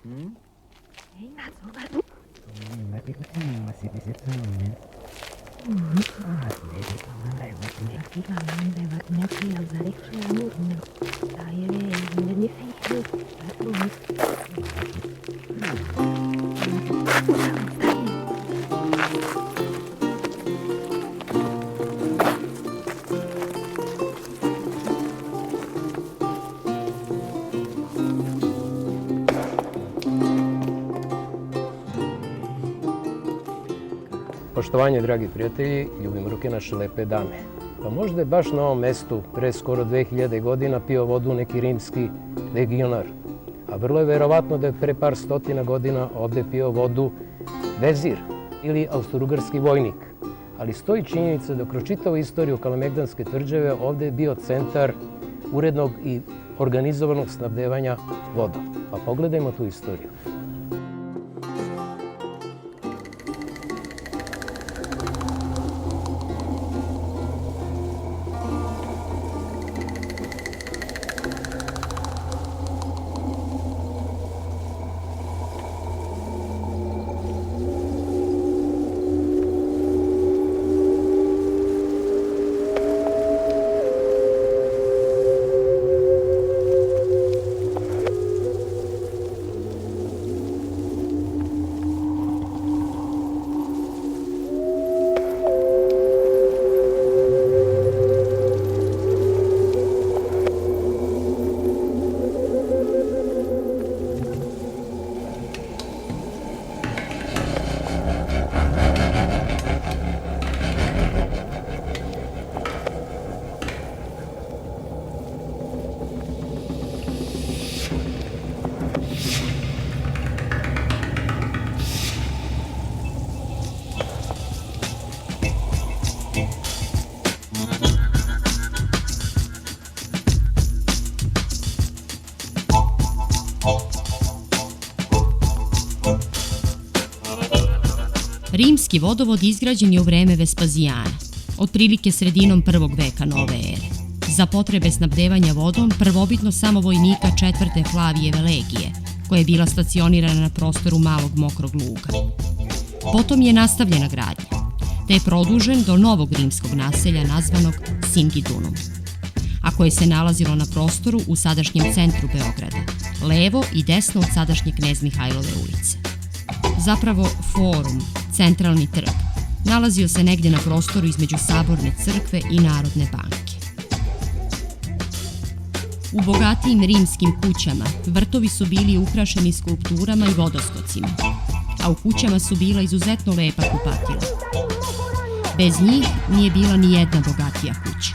Masih di situ ya. Lewatnya yang balik jamurnya. Saya menjadi fikir. Poštovanje, dragi prijatelji, ljubim ruke naše lepe dame. Pa možda je baš na ovom mestu pre skoro 2000 godina pio vodu neki rimski legionar. A vrlo je verovatno da je pre par stotina godina ovde pio vodu vezir ili austrougarski vojnik. Ali stoji činjenica da kroz čitavu istoriju Kalemegdanske tvrđave ovde je bio centar urednog i organizovanog snabdevanja vodom. Pa pogledajmo tu istoriju. Rimski vodovod izgrađen je u vreme Vespazijana, otprilike sredinom 1. veka nove ere. Za potrebe snabdevanja vodom prvobitno samo vojnika 4. Flavijeve legije, koja je bila stacionirana na prostoru Malog Mokrog Luga. Potom je nastavljena gradnja, te je produžen do novog rimskog naselja nazvanog Singidunum, a koje se nalazilo na prostoru u sadašnjem centru Beograda, levo i desno od sadašnje Knez Mihajlove ulice. Zapravo, forum, centralni trg, nalazio se negdje na prostoru između Saborne crkve i Narodne banke. U bogatijim rimskim kućama vrtovi su bili ukrašeni skulpturama i vodostocima, a u kućama su bila izuzetno lepa kupatila. Bez njih nije bila ni jedna bogatija kuća.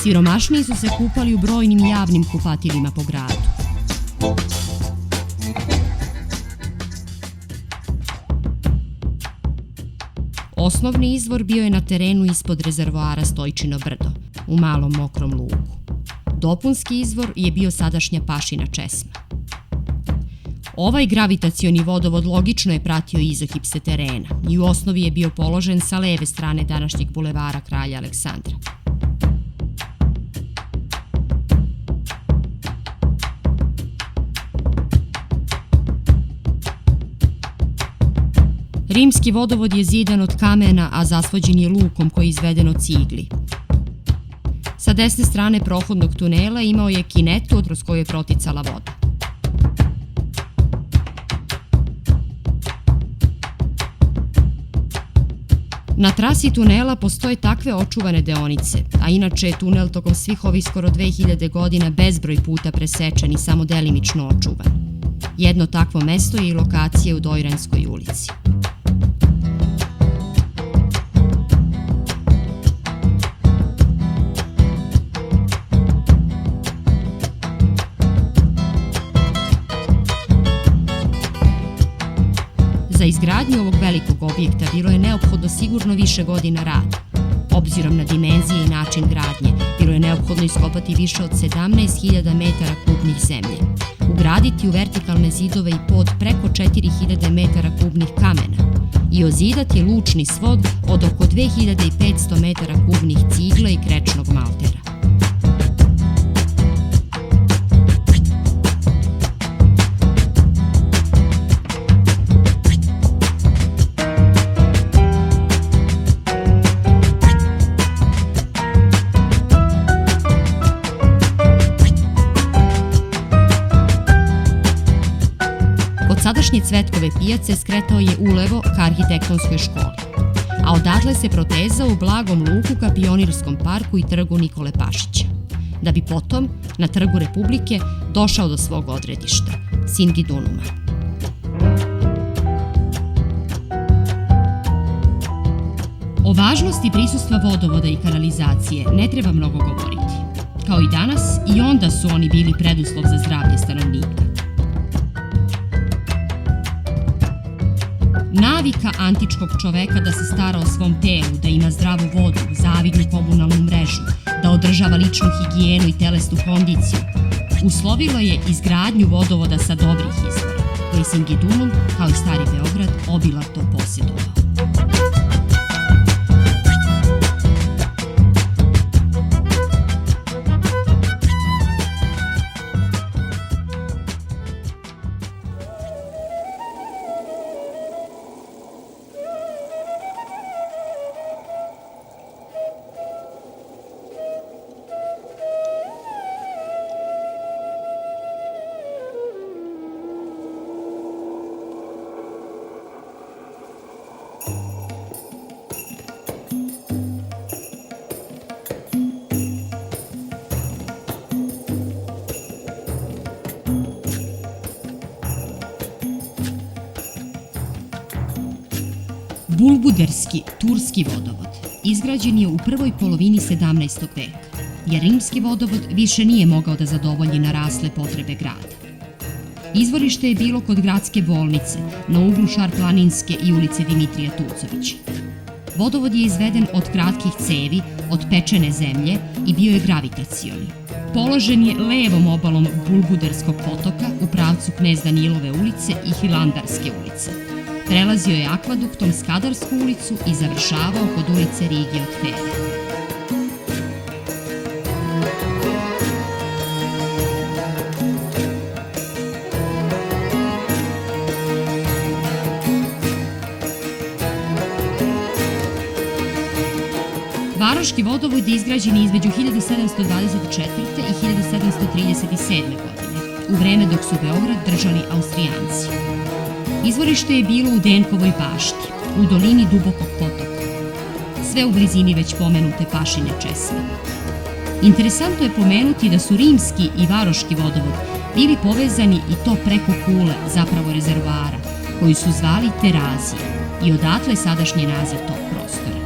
Siromašniji su se kupali u brojnim javnim kupatilima po gradu. Osnovni izvor bio je na terenu ispod rezervoara Stojčino brdo, u Malom Mokrom Lugu. Dopunski izvor je bio sadašnja Pašina česma. Ovaj gravitacioni vodovod logično je pratio izokipse terena i u osnovi je bio položen sa leve strane današnjeg bulevara Kralja Aleksandra. Rimski vodovod je zidan od kamena, a zasvođen je lukom koji je izveden od cigli. Sa desne strane prohodnog tunela imao je kinetu kroz koju je proticala voda. Na trasi tunela postoje takve očuvane deonice, a inače je tunel tokom svih ovih skoro 2000 godina bezbroj puta presečen i samo delimično očuvan. Jedno takvo mesto je i lokacija u Dojranskoj ulici. Za izgradnju ovog velikog objekta bilo je neophodno sigurno više godina rada. Obzirom na dimenzije i način gradnje, bilo je neophodno iskopati više od 17.000 metara kubnih zemlje, ugraditi u vertikalne zidove i pod preko 4.000 metara kubnih kamena i ozidati lučni svod od oko 2.500 metara kubnih cigle i krečnog maltera. sadašnje Cvetkove pijace skretao je ulevo ka arhitektonskoj školi, a odatle se protezao u blagom luku ka Pionirskom parku i trgu Nikole Pašića, da bi potom, na trgu Republike, došao do svog odredišta, Singidunuma. O važnosti prisustva vodovoda i kanalizacije ne treba mnogo govoriti. Kao i danas, i onda su oni bili preduslov za zdravlje stanovnika. Navika antičkog čoveka da se stara o svom telu, da ima zdravu vodu, zavidnu komunalnu mrežu, da održava ličnu higijenu i telesnu kondiciju, uslovilo je izgradnju vodovoda sa dobrih izvora, koji Singidunum, kao i Stari Beograd, obilato posjedovao. Bulbuderski, turski vodovod, izgrađen je u prvoj polovini 17. veka, jer rimski vodovod više nije mogao da zadovolji narasle potrebe grada. Izvorište je bilo kod gradske bolnice, na uglu Šarplaninske i ulice Dimitrija Tucovića. Vodovod je izveden od kratkih cevi, od pečene zemlje i bio je gravitacioni. Položen je levom obalom Bulbuderskog potoka u pravcu Knez Danilove ulice i Hilandarske ulice. Prelazio je akvaduktom Skadarsku ulicu i završavao kod ulice Rige od Fere. Varoški vodovod je izgrađen između 1724. i 1737. godine, u vreme dok su Beograd držali Austrijanci. Izvorište je bilo u Denkovoj bašti, u dolini Dubokog potoka, sve u blizini već pomenute Pašine česme. Interesantno je pomenuti da su rimski i varoški vodovod bili povezani i to preko kule, zapravo rezervoara, koji su zvali Terazije i odatle sadašnji naziv tog prostora.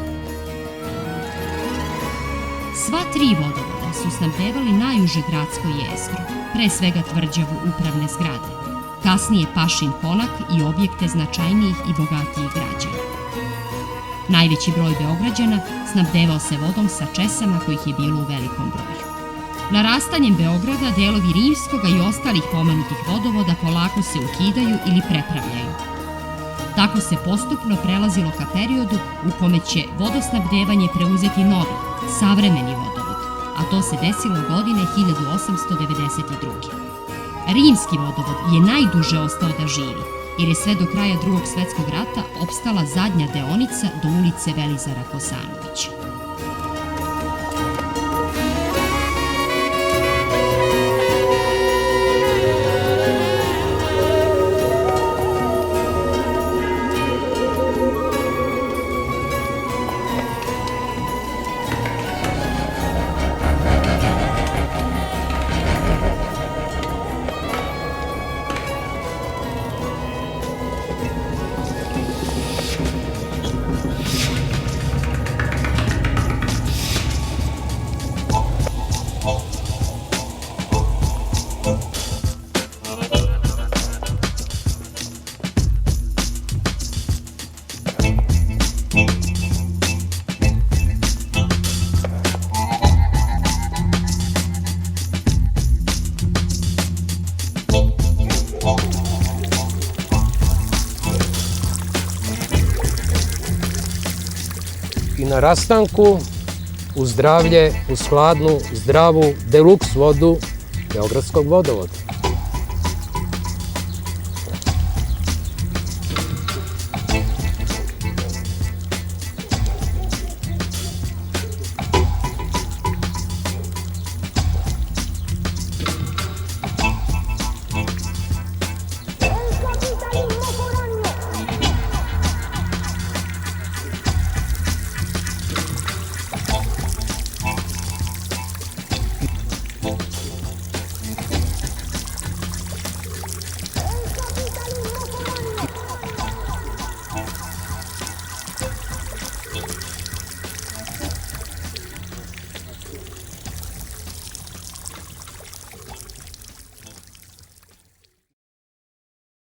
Sva tri vodovoda su snabdevali najuže gradsko jezgro, pre svega tvrđavu upravne zgrade, kasnije Pašin konak i objekte značajnijih i bogatijih građana. Najveći broj Beograđana snabdevao se vodom sa česama kojih je bilo u velikom broju. Narastanjem Beograda delovi rimskoga i ostalih pomenutih vodovoda polako se ukidaju ili prepravljaju. Tako se postupno prelazilo ka periodu u kome će vodosnabdevanje preuzeti novi, savremeni vodovod, a to se desilo godine 1892. Rimski vodovod je najduže ostao da živi, jer je sve do kraja Drugog svetskog rata opstala zadnja deonica do ulice Velizara Kosanovića. I na rastanku, uz zdravlje, uz hladnu, zdravu, deluks vodu Beogradskog vodovoda.